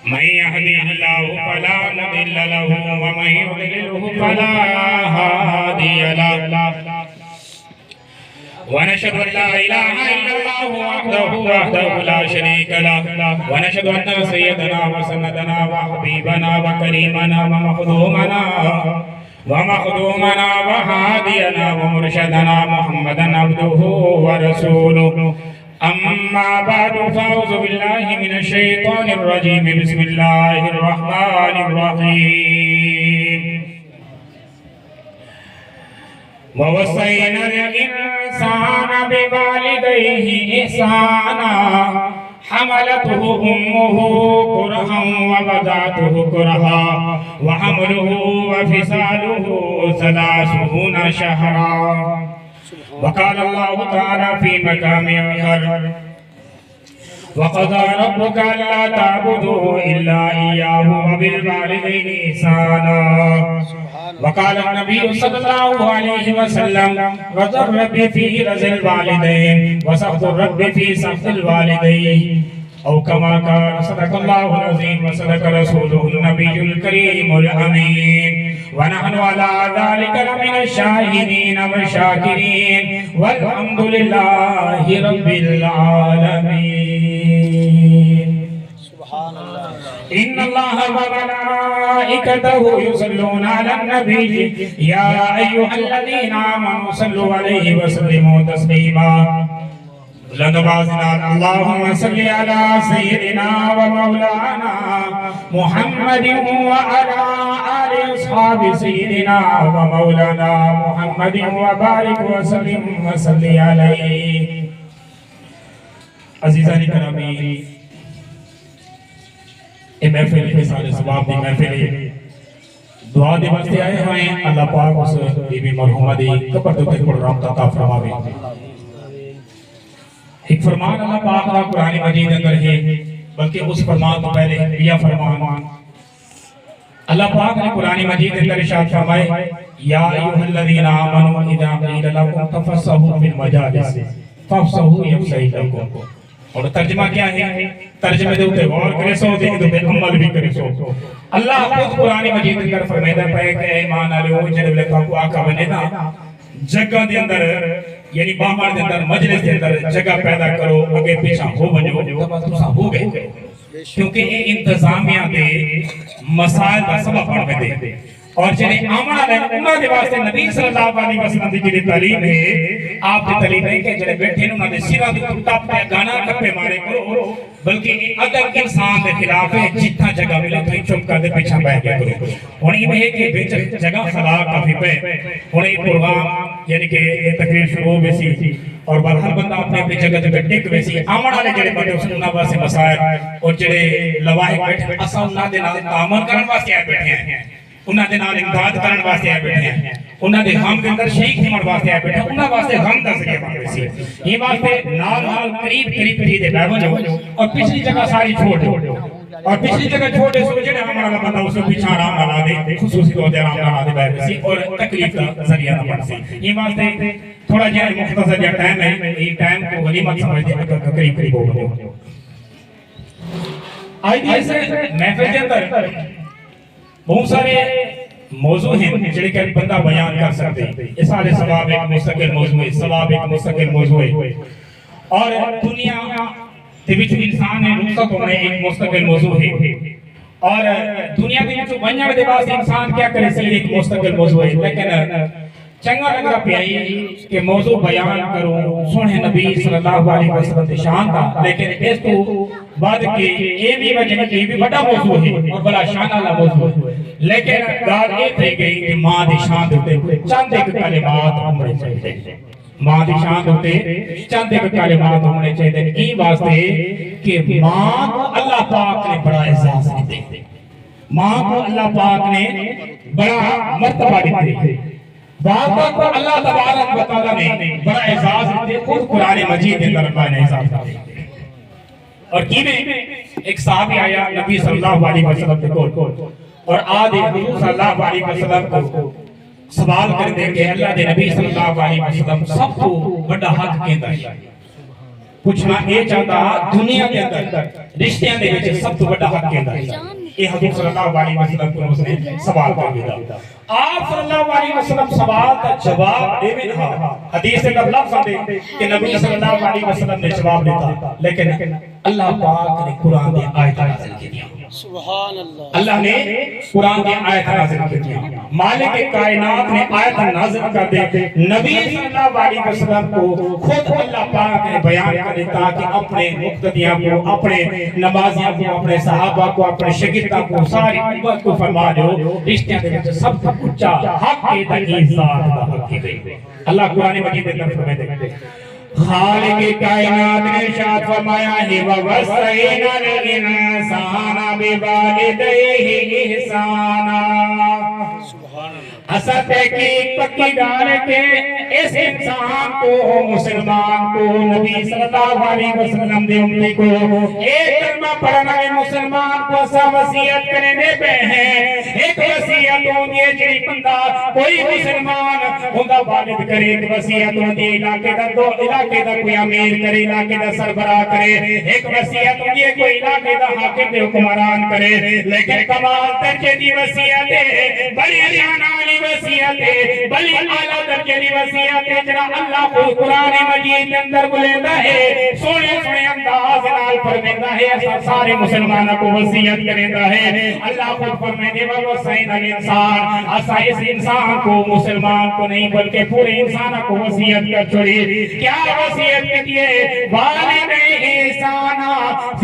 من يهده الله فلا مضل له ومن يضلله فلا هادي له ونشهد أن لا إله إلا الله وحده لا شريك له ونشهد أن سيدنا وسندنا وحبيبنا وكريمنا ومخدومنا وهادينا ومرشدنا محمدا عبده ورسوله أما بعد فأعوذ بالله من الشيطان الرجيم بسم الله الرحمن الرحيم ووصينا الإنسان بوالديه إحسانا حملته أمه كرها ووضعته كرها وحمله وفصاله 30 شهرا وقال الله تعالى في مقام آخر وقضى ربك ألا تعبدوا إلا إياه وبالوالدين إحسانا وقال النبي صلى الله عليه وسلم رضا الرب في رضا الوالدين وسخط الرب في سخط الوالدين أو كما قال صدق الله العظيم وصدق رسوله النبي الكريم الأمين ونحن على ذلك لمن الشاهدين والشاكرين والحمد لله رب العالمين سبحان الله إن الله وملائكته يصلون على النبي يا أيها الذين آمنوا صلوا عليه وسلموا تسليما اللهم صل على سيدنا ومولانا محمد وعلى آل أصحاب سيدنا ومولانا محمد وبارك وسلم وصل عليه عزیزان کرامی یہ محفل کے سارے ثواب دی محفل دعا دے واسطے آئے ہیں اللہ پاک اس بی بی مرحومہ دی قبر تو پر رحمت عطا فرماوے ایک فرمان اللہ پاک کا قرآن مجید اندر ہے بلکہ اس فرمان تو پہلے یہ فرمان اللہ پاک نے قرآن مجید اندر ارشاد فرمائے یا ایھا الذین آمنوا اذا قیل لکم تفصحوا فی المجالس فافصحوا یفصح لکم اور ترجمہ کیا ہے ترجمے دے اوتے غور کرے سو دے دے عمل بھی کرے سو اللہ خود قرآن مجید اندر فرمائے پے کہ ایمان والو جڑے کو آقا بنے نا جگہ دے اندر یعنی باہر دے اندر مجلس دے اندر جگہ پیدا کرو اگے پیچھے ہو بنو تساں ہو گئے کیونکہ یہ انتظامیہ دے مسائل دا سبب بن دے اور جنہیں آمن آلے انہاں دے واسطے نبی صلی اللہ علیہ وسلم دی جڑی تعلیم ہے آپ دی تعلیم ہے کہ جڑے بیٹھے انہاں دے سرا دے ٹپ تے گانا کپے مارے کرو بلکہ ادب انسان دے خلاف ہے جتنا جگہ ملا تو چپ کر دے پیچھے بیٹھ گیا کرو ہن یہ ہے کہ بیچ جگہ خلا کافی پہ ہن یہ پروگرام یعنی کہ یہ تقریر شروع ویسی اور ہر بندہ اپنے اپنی جگہ جگہ ٹک ویسی آمن والے جڑے بندے اس انہاں واسطے مسائل اور جڑے لواحق بیٹھے اساں انہاں دے نال تعامل کرن واسطے آئے بیٹھے ہیں انہاں دے نال امداد کرن واسطے آئے بیٹھے ہیں انہاں دے غم دے اندر شریک تھمن واسطے آئے بیٹھے انہاں واسطے غم دا ذریعہ بن ویسی یہ واسطے نال قریب تھی دے بیٹھ جاؤ اور پچھلی جگہ ساری چھوڑ دو اور پچھلی جگہ چھوڑے سو جڑے ہمارا بندہ اس کو پیچھے آرام نہ دے خصوصی طور تے آرام نہ دے بیٹھ سی اور تکلیف کا ذریعہ نہ بن سی یہ واسطے تھوڑا جہا مختصر جہا ٹائم ہے یہ ٹائم کو غنیمت سمجھ دے قریب قریب ہو گئے آئی دی سے محفل کے اندر بہت سارے موضوع ہیں جڑے کہ بندہ بیان کر سکتے ہیں اس سارے ثواب ایک مستقل موضوع ہے ثواب ایک مستقل موضوع ہے اور دنیا تے وچ انسان نے رخصت ہونا ایک مستقل موضوع ہے اور دنیا دے وچ بننے دے واسطے انسان کیا کرے سی ایک مستقل موضوع ہے لیکن چنگا لگا پیا کہ موضوع بیان کروں سونے نبی صلی اللہ علیہ وسلم کی شان تھا لیکن اس تو بعد کہ یہ بھی وجہ کہ یہ بھی بڑا موضوع ہے اور بڑا شان والا موضوع ہے لیکن گال یہ تھی گئی کہ ماں دی شان ہوتے چند ایک کلمات ہونے چاہیے ماں دی شان ہوتے چند ایک کلمات ہونے چاہیے کی واسطے کہ ماں کو اللہ پاک نے بڑا اعزاز دیتے ماں کو اللہ پاک نے بڑا مرتبہ دیتے باپ کو اللہ تبارک و تعالی نے بڑا اعزاز دیتے خود قرآن مجید کے اندر اللہ نے اعزاز دیتے اور کیویں ایک صحابی آیا نبی صلی اللہ علیہ وسلم کے کول اور آدھے حضور صلی اللہ علیہ وسلم کو سوال کر دے کہ اللہ دے نبی صلی اللہ علیہ وسلم سب کو بڑا حق کہندا ہے پوچھنا یہ چاہتا دنیا کے اندر رشتیاں دے وچ سب تو بڑا حق کیندا ہے یہ حضور صلی اللہ علیہ وسلم کو اس نے سوال کر دیا آپ صلی اللہ علیہ وسلم سوال کا جواب دے میں تھا حدیث کے لفظ آتے کہ نبی صلی اللہ علیہ وسلم نے جواب دیتا لیکن اللہ پاک نے قرآن کی آیت نازل کی دیا سبحان اللہ اللہ نے قرآن کی آیت نازل کی دیا مالک کائنات نے آیت نازل کر دے نبی صلی اللہ علیہ وسلم کو خود اللہ پاک نے بیان کر دیتا کہ اپنے مقتدیاں کو اپنے نمازیاں کو اپنے صحابہ کو اپنے شاگرداں کو ساری امت کو فرما دو رشتیاں دے وچ سب سے اونچا حق ہے تے ذات دا حق ہے اللہ قرآن مجید کے اندر فرماتے ہیں خالق کائنات نے ارشاد فرمایا ہے وَوَصَّيْنَا الْإِنسَانَ بِوَالِدَيْهِ إِحْسَانًا اصل تحقیق پکی ڈال کے اس انسان کو مسلمان کو نبی صلی اللہ علیہ وسلم دے امتی کو ایک کلمہ پڑھنا ہے مسلمان کو ایسا وصیت کرنے پہ ہے ایک وصیت ہوندی ہے جڑی بندہ کوئی مسلمان ہوندا والد کرے ایک وصیت ہوندی ہے علاقے دا کوئی امیر کرے علاقے دا سربراہ کرے ایک وصیت ہوندی ہے کوئی علاقے دا حاکم تے حکمران کرے لیکن کمال درجے دی وصیت ہے بڑی جانانی وصیت ہے بڑی اعلیٰ درجے دی وصیت ہے جڑا اللہ کو قرآن مجید کے اندر بلیندا ہے سونے سونے انداز نال فرمیندا ہے سارے مسلمانوں کو وصیت کریندا ہے اللہ خود فرمائے وَوَصَّيْنَا الْإِنسَانَ اسا اس انسان کو مسلمان کو نہیں بلکہ پورے انسان کو وصیت کر چھوڑی کیا وصیت کی ہے والدین احسانا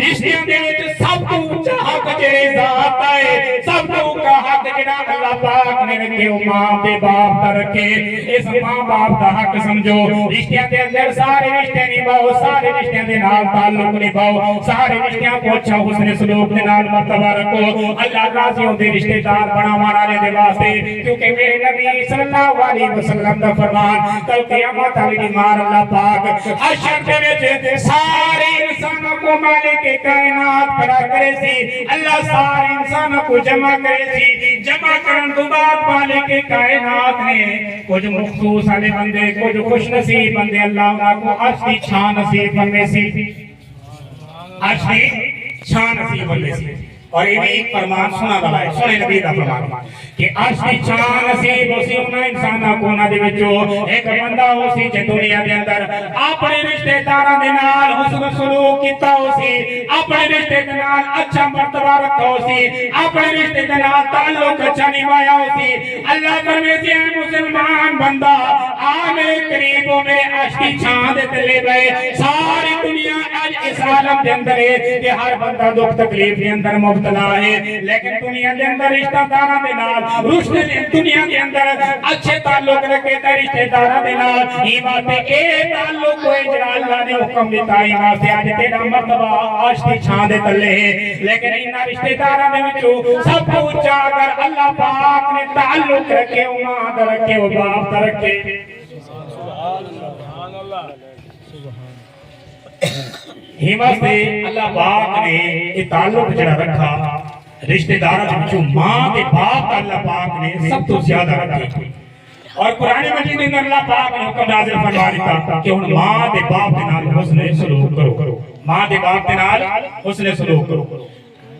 رشتیاں دے وچ سب تو اونچا حق جڑے ذات ہے سب تو اونچا حق جڑا اللہ پاک نے رکھے ماں دے باپ دا رکھے اس ماں باپ دا حق سمجھو رشتیاں دے اندر سارے رشتے نبھاؤ سارے رشتیاں دے نال تعلق نبھاؤ سارے رشتیاں کو اچھا حسن سلوک دے نال مرتبہ رکھو اللہ راضی ہوندے رشتے دار بناون والے دے واسطے کیونکہ میرے نبی صلی اللہ علیہ وسلم دا فرمان کل قیامت والے دن مار اللہ پاک حشر دے وچ سارے انسانوں کو مالک کائنات کھڑا کرے سی اللہ سارے انسانوں کو جمع کرے سی جمع کرن تو بعد مالک کائنات نے کچھ مخصوص والے بندے کچھ خوش نصیب بندے اللہ کو عرش کی چھاں نصیب بننے سی عرش کی چھاں نصیب بننے سی اور یہ بھی ایک فرمان سنا رہا ہے سنے نبی دا فرمان کہ عرش کی چھاں نصیب اسی انہاں انساناں کو نہ دے وچوں ایک بندہ اسی جے دنیا دے اندر اپنے رشتے داراں دے نال حسن سلوک کیتا اسی اپنے رشتے دے نال اچھا مرتبہ رکھا اسی اپنے رشتے دے نال تعلق اچھا نبھایا اسی اللہ فرماتے ہیں مسلمان بندہ آ میرے قریب ہو میرے عرش کی چھاں دے تلے بیٹھ ساری دنیا اج اس عالم دے اندر ہے کہ ہر بندہ دکھ تکلیف دے اندر مبتلا ہے لیکن دنیا دے اندر رشتہ داراں دے نال رشتے دنیا دے اندر اچھے تعلق رکھے تے رشتے داراں دے نال ای واسطے اے تعلق ہوئے جڑا اللہ نے حکم دیتا ای واسطے اج تیرا مرتبہ عرش دی چھاں دے تلے ہے لیکن انہاں رشتے داراں دے وچوں سب تو اونچا اگر اللہ پاک نے تعلق رکھے او ماں دا رکھے او باپ دا رکھے سبحان اللہ ہی واسطے اللہ پاک نے یہ تعلق جڑا رکھا رشتہ داراں دے وچوں ماں تے باپ اللہ پاک نے سب تو زیادہ رکھا اور قرآن مجید میں اللہ پاک نے حکم نازل فرما دیتا کہ ہن ماں تے باپ دے نال حسن سلوک کرو ماں تے باپ دے نال حسن سلوک کرو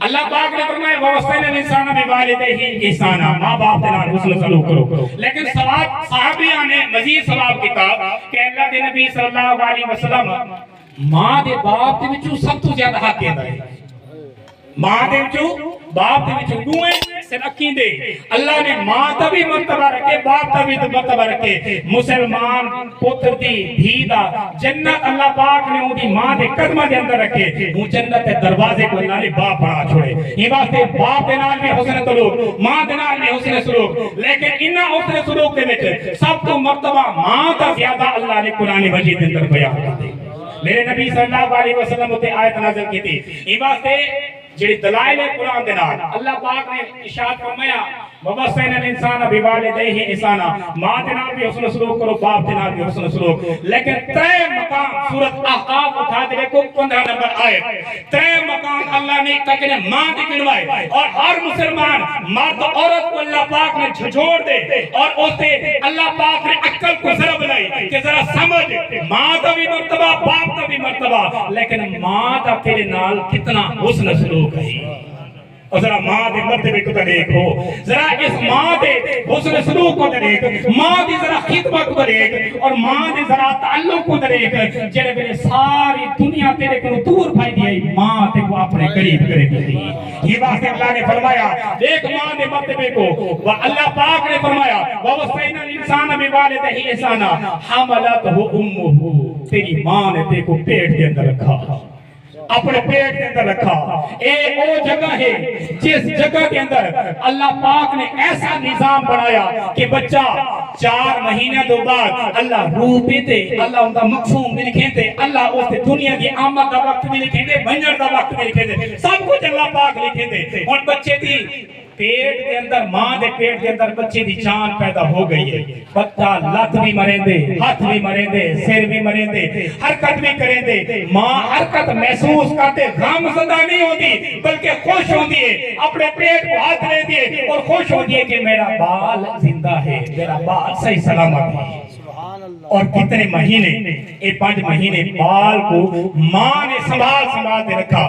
اللہ پاک نے فرمایا وَوَصَّيْنَا الْإِنسَانَ بِوَالِدَيْهِ إِحْسَانًا ماں باپ دے نال حسن سلوک کرو لیکن ثواب صحابیاں نے مزید ثواب کیتا کہ اللہ دے نبی صلی اللہ علیہ وسلم ماں دے باپ دے وچوں سب تو زیادہ حق کیندا ہے ماں دے وچوں باپ دے وچوں دوئے سن اکھیں دے اللہ نے ماں دا بھی مرتبہ رکھے باپ دا بھی مرتبہ رکھے مسلمان پتر دی دھی دا جنت اللہ پاک نے اون دی ماں دے قدماں دے اندر رکھے وہ جنت دے دروازے کو اللہ نے باپ بنا چھوڑے یہ واسطے باپ دے نال بھی حسن سلوک ماں دے نال بھی حسن سلوک لیکن انہاں حسن سلوک دے وچ سب تو مرتبہ ماں دا زیادہ اللہ نے قرآن مجید دے اندر بیان کر دے میرے نبی صلی اللہ علیہ وسلم تے آیت نازل کی تھی یہ واسطے جڑی دلائل قرآن دے نال اللہ پاک نے ارشاد فرمایا وَوَصَّيْنَا الْإِنسَانَ بِوَالِدَيْهِ اِحْسَانًا ماں کے نال بھی حسن سلوک کرو، باپ کے نال بھی حسن سلوک. لیکن ترے مقام سورت احقاف اٹھا دے کو 15 نمبر آیت، ترے مقام اللہ نے کہنے ماں دی گنوائے، اور ہر مسلمان مرد عورت کو اللہ پاک نے جھجوڑ دے اور اس سے اللہ پاک نے عقل کو ضرب لائی کہ ذرا سمجھ ماں کا بھی مرتبہ باپ کا بھی مرتبہ، لیکن ماں کا تیرے نال کتنا حسن سلوک ہے. اور ذرا ماں دے مرتبے کو دیکھو، ذرا اس ماں دے حسن سلوک کو دیکھ، ماں دی ذرا خدمت کو دیکھ، اور ماں دے ذرا تعلق کو دیکھ. جڑے میرے ساری دنیا تیرے کو دور بھائی دی ماں تے کو اپنے قریب کرے دی. یہ بات اللہ نے فرمایا دیکھ ماں دے مرتبے کو. اللہ پاک نے فرمایا وَوَصَّيْنَا الْإِنسَانَ بِوَالِدَيْهِ اِحْسَانًا حَمَلَتْهُ أُمُّهُ تیری ماں نے تے کو پیٹ کے اندر رکھا، اپنے پیٹ کے اندر رکھا. اے او جگہ ہے جس جگہ کے اندر اللہ پاک نے ایسا نظام بنایا کہ بچہ 4 مہینے دو بعد اللہ روح پیتے، اللہ ان کا مقصوم بھی لکھیں دے، اللہ اس دنیا کی آمد کا وقت بھی لکھیں دے، بنجر کا وقت بھی لکھیں دے، سب کچھ اللہ پاک لکھیں دے. اور بچے دی پیٹ کے اندر ماں دے پیٹ کے اندر بچے دی جان پیدا ہو گئی ہے. بچہ لت بھی مریں دے، ہاتھ بھی مریں دے، سر بھی مریں دے، حرکت بھی کریں دے. ماں حرکت محسوس کرتے غم زدہ نہیں ہوتی بلکہ خوش ہوتی ہے، اپنے پیٹ کو ہاتھ لے دیے اور خوش ہوتی ہے کہ میرا بال زندہ ہے، میرا بال صحیح سلامت ہے. اور کتنے مہینے، 5 مہینے بال کو ماں نے سنبھال دے رکھا.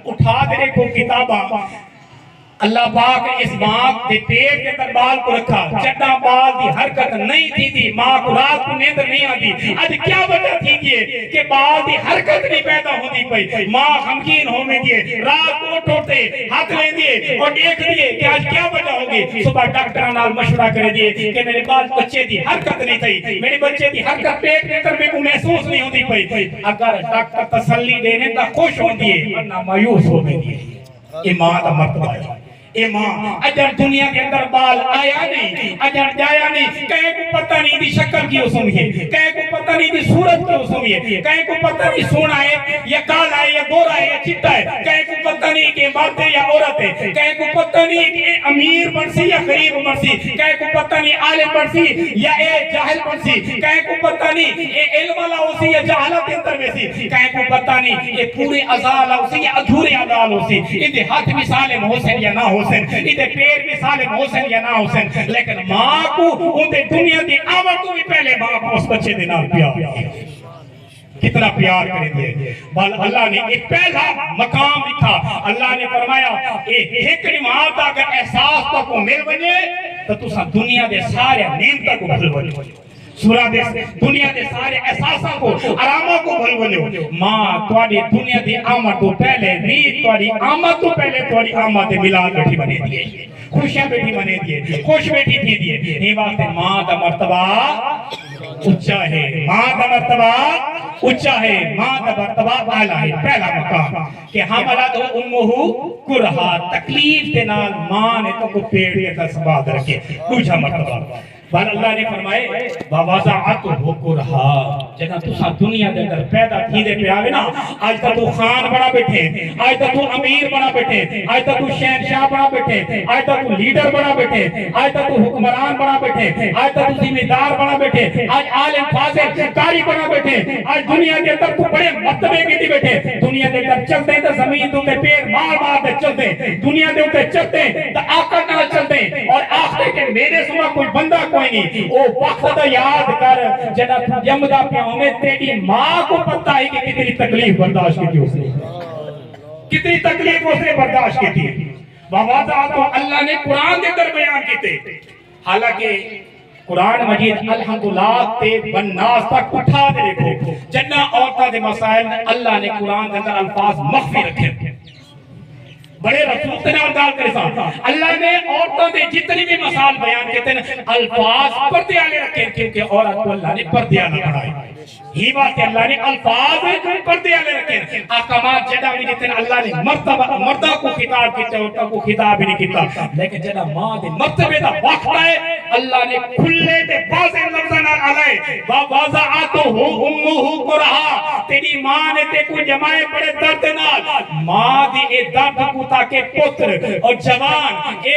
اٹھا دے کو کتاباں اللہ پاک نے اس ماں کے پیٹ کے اندر بال کو رکھا. چٹا بال دی حرکت نہیں تھی ماں کو رات کو نیند نہیں آتی. آج کیا وجہ تھی کہ بال دی حرکت نہیں پیدا ہوتی پئی. ماں غمگین ہونے دیے، رات کو اٹھتے ہاتھ لے دیے اور دیکھ دیے کہ آج کیا وجہ ہوگی. صبح ڈاکٹر نال مشورہ کر دیے کہ میرے بال بچے دی حرکت نہیں تھی، میرے بچے دی حرکت پیٹ کے اندر میں کو محسوس نہیں ہوتی پئی. اگر ڈاکٹر تسلی دینے تا خوش ہوندی ہے ورنہ مایوس ہو گئی. یہ ماں کا مرتبہ ہے. اے ماں اجر دنیا کے اندر بال آیا نہیں، اجر جایا نہیں. کہیں کو پتہ نہیں دی شکل کی اسم ہے، کہیں کو پتہ نہیں دی صورت کی اسم ہے، کہیں کو پتہ نہیں سونا ہے یا کالا ہے یا گورا ہے یا چٹا ہے، کہیں کو پتہ نہیں کہ مرد ہے یا عورت ہے، کہیں کو پتہ نہیں کہ امیر بنسی یا غریب بنسی، کہیں کو پتہ نہیں عالم بنسی یا جاہل بنسی، کہیں کو پتہ نہیں علم والا ہوسی یا جہالت اندر میں سی، کہیں کو پتہ نہیں یہ پورے ازال ہوسی یا ادھورے ازال ہوسی، ان دے ہاتھ بھی سالم حسن یا نہ حسن، ادھے پیر بھی سالم حسن یا نہ حسن. لیکن ماں کو ان دے دنیا دی آمد کو بھی پہلے ماں کو اس بچے دے نال پیار کتنا پیار کریں دے. اللہ نے ایک پہلا مقام لکھا. اللہ نے فرمایا ایک نماز اگر احساس تو کو مل بنے تو تسا دنیا دے سارے نعمتوں کو بھول بنے، سورہ دے دنیا دے سارے احساساں کو آراموں کو بھول بنے. ماں تواڈی دنیا دی آمد تو پہلے ریت تواڈی آمد تو پہلے تواڈی آمد ملاد بیٹھی بنے دیے، خوشیاں بیٹھی بنے دیے، خوش بیٹھی تھی دیے. یہ واسطے ماں دا مرتبہ اونچا ہے، ماں دا مرتبہ اونچا ہے، ماں دا مرتبہ اعلیٰ ہے. پہلا مقام کہ حملت امہ کرہا، تکلیف کے نال ماں نے تو کو پیٹ کے اندر سنبھال رکھے. دوسرا مرتبہ بل اللہ نے فرمائے وَوَضَعَتْهُ كُرْهًا، جنہاں تُسا دنیا دے اندر پیدا تھی دے پہ آوے نا، آج تا تو خان بنا بیٹھے، آج تا تو امیر بنا بیٹھے، آج تا تو شہنشاہ بنا بیٹھے، آج تا تو لیڈر بنا بیٹھے، آج تا تو حکمران بنا بیٹھے، آج تا تو ذمہ دار بنا بیٹھے، آج عالم فاضل قاری بنا بیٹھے، آج دنیا کے اندر تو بڑے مرتبے کے دی بیٹھے. دنیا دے اندر چلتے ہیں تو زمین دے پیر مار مار دے چلتے ہیں، دنیا دے اوپر چلتے ہیں تو آقا نال چلتے ہیں. اور آخر کے میرے سما کوئی بندہ کوئی نہیں. او وقت یاد کر جنت یمدہ پہ ہمیں تیری ماں کو پتہ ہے کہ کتنی تکلیف برداشت کی تھی اس نے، کتنی تکلیف اس نے برداشت کی تھی. وَوَضَعَتْهُ تو اللہ نے قرآن دے در بیان کیتے. حالانکہ قرآن مجید الحمدللہ تے بنناس تک اٹھا دے دیکھو جنہ عورتہ دے مسائل اللہ نے قرآن دے اندر الفاظ مخفی رکھے. بڑے رسول سے نام دال کرے ساں اللہ نے عورتوں دے جتنی بھی مسائل بیان کہتے ہیں الفاظ پردے آلے رکھے، کیونکہ عورت کو اللہ نے پردے آلے بڑھائے. ہی بات ہے اللہ نے الفاظ پردے آلے رکھے. احکامات جدہ بھی دیتے ہیں اللہ نے مردہ کو خطاب کیتے ہیں، عورتوں کو خطاب ہی نہیں کیتا. لیکن جدہ ماں دے مرتبے دا وقت ہے اللہ نے کھلے دے بازے لفظاں علیہ وَوَضَعَتْهُ أُمُّهُ كُرْهًا، تیری ماں نے تے کو جمائے بڑے درد نال. ماں دی اے درد کو تاکہ پتر اور جوان اے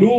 2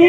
2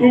2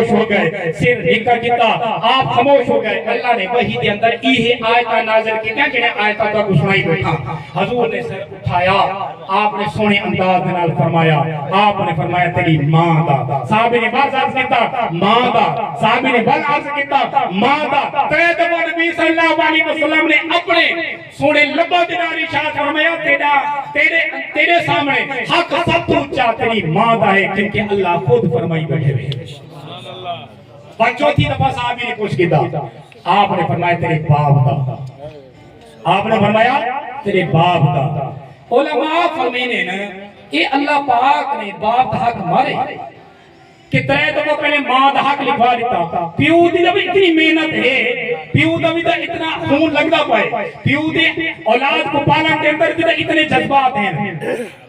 خاموش ہو گئے سر نکا کیتا آپ خاموش ہو گئے اللہ نے وحی دے اندر یہ آیتاں نازل کیتیاں جڑے آیتاں کا سنائی بیٹھا حضور نے سر اٹھایا آپ نے سونے انداز دے نال فرمایا آپ نے فرمایا تیری ماں دا صحابی نے بات عرض کیتا ماں دا صحابی نے بات عرض کیتا ماں دا تے نبی صلی اللہ علیہ وسلم نے اپنے سونے لبا دے نال ارشاد فرمایا تیرے سامنے حق سب تو اونچا تیری ماں دا ہے کیونکہ اللہ خود فرمائی بیٹھے ہوئے اور چوتھی دفعہ صحابی نے پوچھ کیتا آپ نے فرمایا تیرے باپ دا آپ نے فرمایا تیرے باپ دا علماء فرمینے نا اے اللہ پاک نے باپ دا حق مارے کہ ترے دفعہ پہلے ماں دا حق لکھوا دیتا پیو دی بھی اتنی محنت ہے پیو دا بھی اتنا خون لگتا پائے پیو دی اولاد کو پالن کے اندر بھی اتنے جذبات ہیں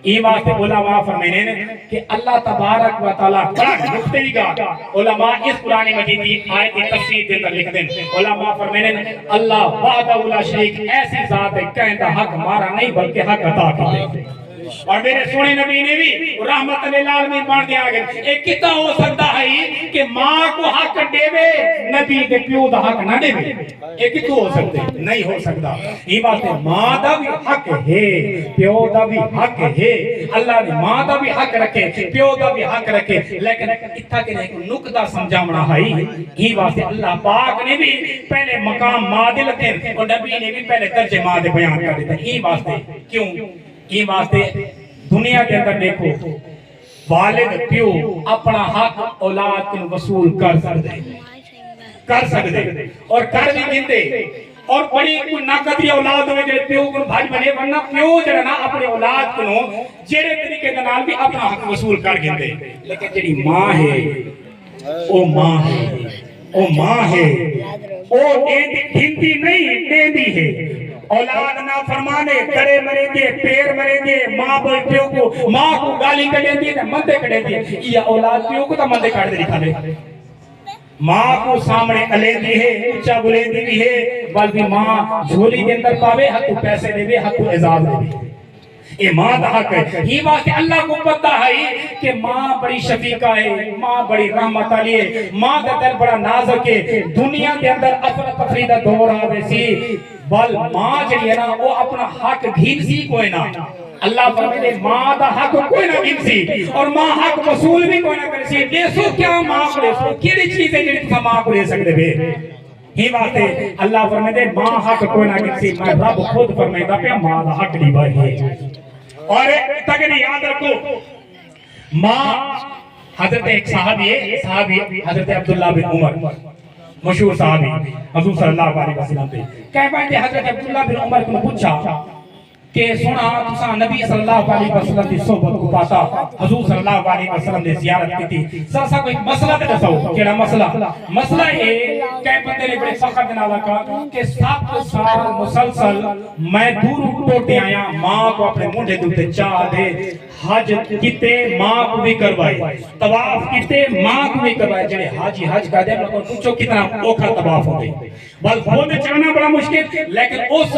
یہ واسطے علماء فرمینے نے کہ اللہ تبارک و تعالیٰ بڑا نقطے بھی گا علماء اس قرآن مجید کی آیت تفسیر دے کر لکھ دیں علماء فرمینے نے اللہ وحدہ لا شریک ایسی ذات ہے کہندہ حق مارا نہیں بلکہ حق عطا کی اور میرے سونے نبی نے بھی رحمت للعالمین مان دیا گیا ایک کتا ہو سکتا ہے کہ ماں کو حق دے وے نبی دے پیو دا حق نہ دے وے ایک کتو ہو سکتے نہیں ہو سکتا یہ بات ہے ماں دا بھی حق ہے پیو دا بھی حق ہے اللہ نے ماں دا بھی حق رکھے پیو دا بھی حق رکھے لیکن اتھا کے ایک نقطہ سمجھامنا ہے یہ بات ہے اللہ پاک نے بھی پہلے مقام ماں دے لتے اور نبی نے بھی پہلے درجے ماں دے بیان کر دیتا یہ بات ہے کیوں یہ واسطے دنیا کے اندر دیکھو والد پیو اپنا حق اولاد کو وصول کر سکتے اور کر بھی دیتے اور بڑی کوئی ناقدری اولاد ہوئے جڑے پیو کو بھائی بنے ورنہ پیو جڑا نا اپنے اولاد کو جڑے طریقے دے نال بھی اپنا حق وصول کر گندے لیکن جڑی ماں ہے او ماں ہے او ماں ہے او ہندی نہیں دیندی ہے اولاد نہ فرمانے کرے مرے دے پیر مرے دے ماں بھائی پیو کو ماں کو گالی کڑے دی تے مندے کڑے دی یہ اولاد پیو کو تا مندے کڑ دے دکھا دے ماں کو سامنے علی دی ہے اونچا بلے دی بھی ہے بلکہ ماں جھولی کے اندر پاوے حق کو پیسے دے دے حق کو اعزاز دے دے یہ ماں دا حق ہے یہ بات اللہ کو پتہ ہے کہ ماں بڑی شفیقہ ہے ماں بڑی رحمت علی ہے ماں دا دل بڑا نازک ہے دنیا کے اندر افراتفری دا دور آوے سی بل ماں جڑی ہے نا وہ اپنا حق گھنسی کوئی نہ اللہ فرمائے ماں دا حق کوئی نہ گھنسی اور ماں حق وصول بھی کوئی نہ کرسی دیسو کیا ماں کو دے سو کیڑی چیزیں جڑی تسا ماں کو دے سکتے بے ہی بات ہے اللہ فرمائے ماں حق کوئی نہ گھنسی میں رب خود فرمائے پہ ماں دا حق نہیں بھائی اور تک یاد رکھو ماں حضرت ایک صحابی حضرت عبداللہ بن عمر مشہور صحابی حضور صلی اللہ علیہ وسلم پہ کہہ پائیں حضرت عبداللہ بن عمر کو پوچھا کہ سنا تسا نبی صلی اللہ علیہ وسلم کی صحبت کو پاتا حضور صلی اللہ علیہ وسلم نے زیارت کی تھی سر کوئی مسئلہ تے دسو کیڑا مسئلہ ہے کہ بندے نے بڑے فخر دے نال کہا کہ 7 سال مسلسل میں دور ٹوٹے آیا ماں کو اپنے منڈے دے چاہ دے حج کیتے ماں کو بھی کروائے طواف کیتے ماں کو بھی کروائے جڑے حاجی حج کا دے مطلب پوچھو کتنا اوکھا طواف ہوتے بل وہ میں چڑھنا بڑا مشکل لیکن اس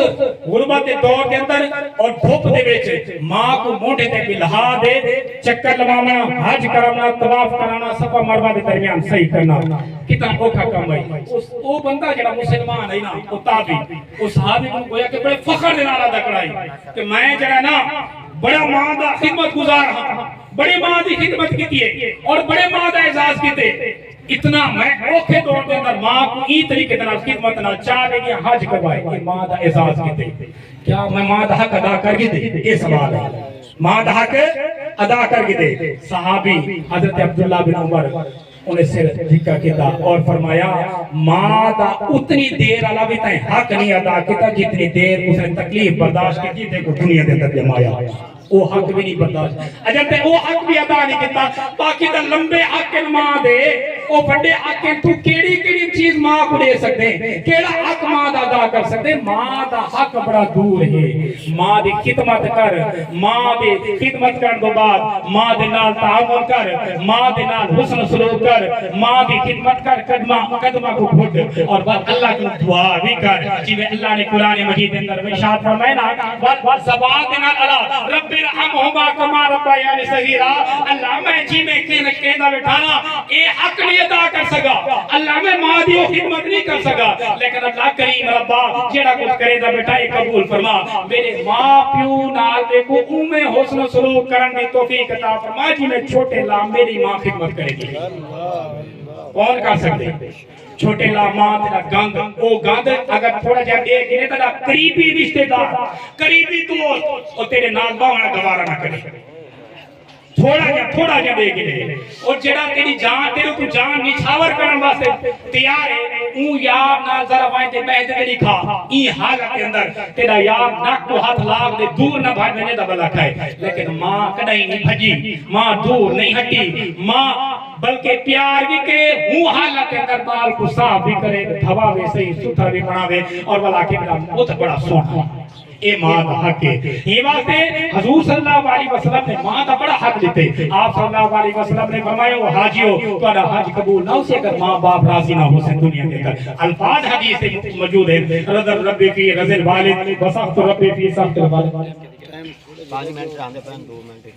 غربت دور کے اندر اور دھوپ دے وچ ماں کو موٹے تے بلہا دے چکر لگانا حج کرنا طواف کرانا صفا مروہ دے درمیان صحیح کرنا کتنا اوکھا کام ہے او بندہ جڑا مسلمان ہے نا او تابعی او صحابی کو گویا کہ بڑے فخر دے نال ادا کرائی کہ میں جڑا نا بڑا ماں دا خدمت گزار ہاں بڑی ماں دی خدمت کیتی ہے اور بڑے ماں دا اعزاز کیتے اتنا میں اوکھے دور دے اندر ماں کو ای طریقے دے نال خدمت نال چاہ دے گیا حج کروائے کہ ماں دا اعزاز کیتے کیا میں ماں دا حق ادا کر کے دے یہ سوال ہے ماں دا حق ادا کر کے دے صحابی حضرت عبداللہ بن عمر انہیں سر دھکا کیتا اور فرمایا ماں دا اتنی دیر علا بھی تائیں حق نہیں ادا کیتا جتنی دیر اس نے تکلیف برداشت کی جیتے کو دنیا دے اندر جمایا وہ حق بھی نہیں برداشت اجر تے وہ حق بھی ادا نہیں کیتا باقی تے لمبے حق ماں دے او بڑے حق تو کیڑی کیڑی چیز ماں کو دے سکتے کیڑا حق ماں دا ادا کر سکتے ماں دا حق بڑا دور ہے ماں دی خدمت کر ماں دی خدمت کرن تو بعد ماں دے نال تعاون کر ماں دے نال حسن سلوک کر ماں دی خدمت کر قدمہ کو گھٹ اور بعد اللہ کی دعا بھی کر جویں اللہ نے قرآن مجید کے اندر ارشاد فرمایا نا زبان دے نال اللہ رب ارحمہما کما ربیانی صغیرا اللہ میں جی میں کہندا بٹھانا اے حق نہیں ادا کر سکا اللہ میں ماں دی خدمت نہیں کر سکا لیکن اللہ کریم ربا جڑا کچھ کرے دا بیٹا اے قبول فرما میرے ماں پیو نال دے کو اوویں حسن سلوک کرن دی توفیق عطا فرما جی میں چھوٹے لا میری ماں خدمت کرے گی کون کر سکتے چھوٹے لا ماں تیرا گند او گند اگر تھوڑا جا دے گنے تیرا قریبی رشتہ دار قریبی دوست او تیرے نال باونا گوارا نہ کرے تھوڑا جا دے گنے اور جڑا تیری جان تیرے کو جان نچھاور کرن واسطے تیار ہے اون یار نہ ذرا وائیں تے بہت تیری کھا ای حالت کے اندر تیرا یار نک کو ہاتھ لاغ دے دور نہ بھاگ میں دا بلا کھائے لیکن ماں کدائی نہیں بھجی ماں دور نہیں ہٹی ماں بلکہ پیار بھی کرے ہوں حالت کے اندر بال کو صاف بھی کرے دھوا بھی صحیح ستھرا بھی بناوے اور والا کہ بہت بڑا سونا اے ماں دا حق ہے یہ واسطے حضور صلی اللہ علیہ وسلم نے ماں دا بڑا حق دیتے آپ صلی اللہ علیہ وسلم نے فرمایا وہ حاجیو تہاڈا حج قبول نہ ہو سے اگر ماں باپ راضی نہ ہو سے دنیا کے اندر الفاظ حدیث سے موجود ہے رضا ربی فی رضا الوالد وسخط ربی فی سخط الوالد 5 منٹ آندے پن 2 منٹ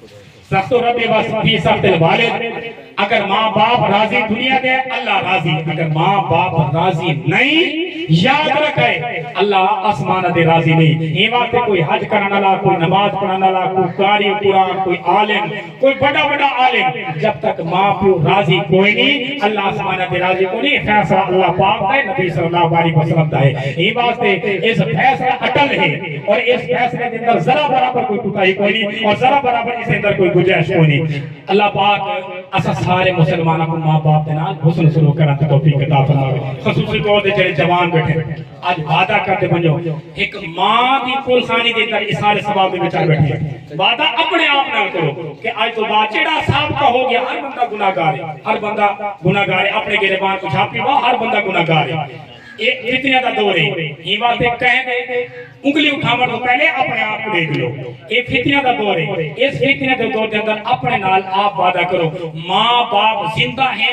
سخت ربی فی سخط الوالد اگر ماں باپ راضی دنیا دے اللہ راضی اگر ماں باپ راضی نہیں یاد رکھے اللہ آسمان دے راضی نہیں یہ واسطے کوئی حج کرنے والا کوئی نماز پڑھنے والا کوئی قاری قرآن کوئی عالم کوئی بڑا عالم جب تک ماں پیو راضی کوئی نہیں اللہ آسمان دے راضی کوئی نہیں فیصلہ اللہ پاک ہے نبی صلی اللہ علیہ وسلم کا ہے یہ واسطے اس فیصلہ اٹل ہے اور اس فیصلے کے اندر ذرا برابر کوئی کوتاہی کوئی نہیں اور ذرا برابر اس اندر کوئی گنجائش کوئی نہیں اللہ پاک اسا سارے مسلمانوں کو ماں باپ دے نال حسن سلوک کرن دی توفیق عطا فرماوے خصوصی طور تے جڑے جوان بیٹھے اج وعدہ کرتے بنو ایک ماں دی کول خانی دے کر اسارے ثواب دے وچ بیٹھے وعدہ اپنے آپ نال کرو کہ اج تو بعد جڑا سابقہ ہو گیا ہر بندہ گناہگار ہے ہر بندہ گناہگار ہے اپنے گریبان کو چھاپی وا ہر بندہ گناہگار ہے یہ فتنہ دا دور ہے یہ واسطے کہہ دے انگلی اٹھاون تو پہلے اپنے آپ کو دیکھ لو یہ فتنہ دا دور ہے اس فتنہ دے دور دے اندر اپنے نال آپ وعدہ کرو ماں باپ زندہ ہیں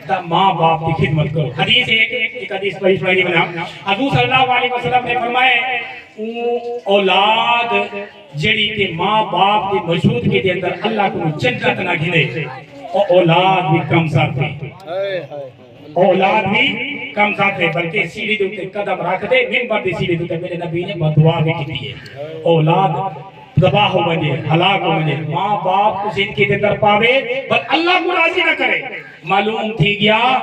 تا ماں باپ کی خدمت کرو حدیث ایک حدیث پڑھی بنا حضور صلی اللہ علیہ وسلم نے فرمایا اولاد جڑی کہ ماں باپ کی موجودگی دے اندر اللہ کو جنت نہ گھنے اولاد بھی کم ساتھ اولاد بھی کم ساتھ ہے بلکہ سیڑھی دے اوپر قدم رکھ دے منبر دی سیڑھی دے اوپر میرے نبی نے دعا بھی کی ہے اولاد تباہ ہو بنے ہلاک ہو بنے ماں باپ کو زندگی دے اندر پاوے بس اللہ کو راضی نہ کرے معلوم تھی گیا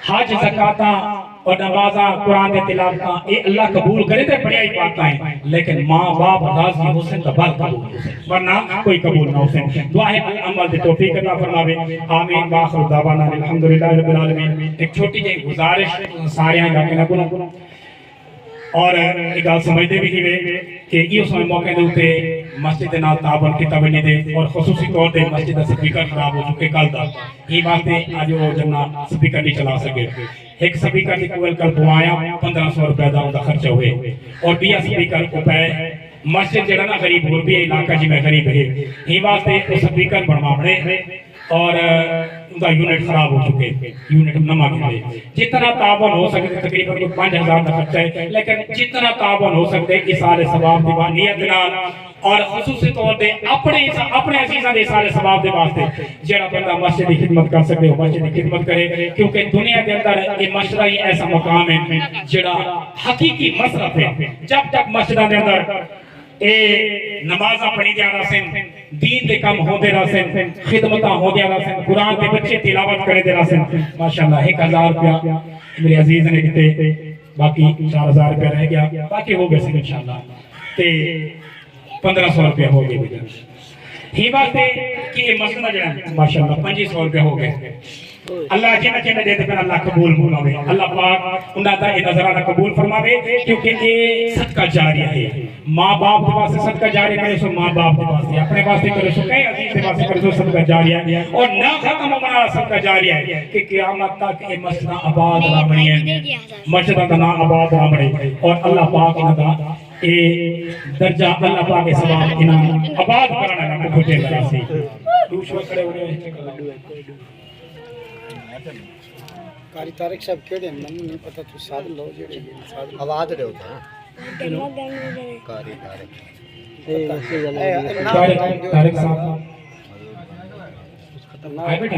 حج زکاتاں اور نمازاں قرآن دے تلاوتاں اے اللہ قبول کرے تے بڑی باتاں ہیں لیکن ماں باپ راضی حسن کا بات قبول ہو ورنہ کوئی قبول نہ ہو سکے دعا ہے عمل دے توفیق عطا فرماوے آمین باخر دعوانا الحمدللہ رب العالمین ایک چھوٹی جی گزارش سارے ہیں جا کے نہ کروں اور ایک گل سمجھتے بھی ہوئے کہ یہ اس موقع دے ہوتے مسجد نال تعاون کی توجہ دے اور خصوصی طور پہ مسجد کا سپیکر خراب ہو چکے کل دا یہ باتیں آج وہ جنا سپیکر نہیں چلا سکے ایک سپیکر کی کوئل کل بوایا 1500 روپے دا ان کا خرچہ ہوئے اور بیا سپیکر کو پہ مسجد جڑا نا غریب ہو بھی علاقہ جی میں غریب ہے یہ واسطے وہ سپیکر بنوا بڑے اور ان کا یونٹ خراب ہو چکے یونٹ نما گئے جتنا تعاون ہو سکتے تقریباً 5000 کا خرچہ ہے لیکن جتنا تعاون ہو سکتے اسارے ثواب دی نیت نال اور خصوصی طور پہ اپنے عزیزاں دے سارے ثواب دے واسطے جڑا بندہ مسجد کی خدمت کر سکے وہ مسجد کی خدمت کرے کیونکہ دنیا کے اندر یہ مشرع ہی ایسا مقام ہے جڑا حقیقی مصرف ہے جب تک مسجداں دے اندر اے نمازاں پڑھی جا رہا سن دین دے کم ہو دے رہا سن خدمتاں ہو دے رہا سن قرآن دے بچے تلاوت کرے دے رہا سن ماشاءاللہ 1000 روپیہ میرے عزیز نے دیتے باقی 4000 روپیہ رہ گیا باقی ہو گئے سن انشاءاللہ تے 1500 روپیہ ہو گئے ہی بات ہے کہ یہ مسئلہ جڑا ماشاءاللہ 2500 روپیہ ہو گئے اللہ جنہ جنہ دے دے اللہ قبول فرماوے اللہ پاک انہاں دا یہ نظرانہ قبول فرماوے کیونکہ یہ صدقہ جاریہ ہے ماں باپ کے واسطے صدقہ جاریہ کرے سو ماں باپ کے واسطے اپنے واسطے کرے سو کئی عزیز کے واسطے کرے سو صدقہ جاریہ اور نہ ختم ہونا صدقہ جاریہ ہے کہ قیامت تک یہ مسجد آباد رہ بنی ہے مسجد کا نام آباد رہ بنی اور اللہ پاک انہاں دا اے درجہ اللہ پاک کے ثواب انہاں آباد کرنا نہ کھٹے کرا سی دوسرے کھڑے ہوئے کاری طارق صاحب کہڑے ہیں میں نہیں پتہ تو ساتھ لو جڑے آواز دے ہوتا ہے کاری طارق صاحب آئے بیٹھے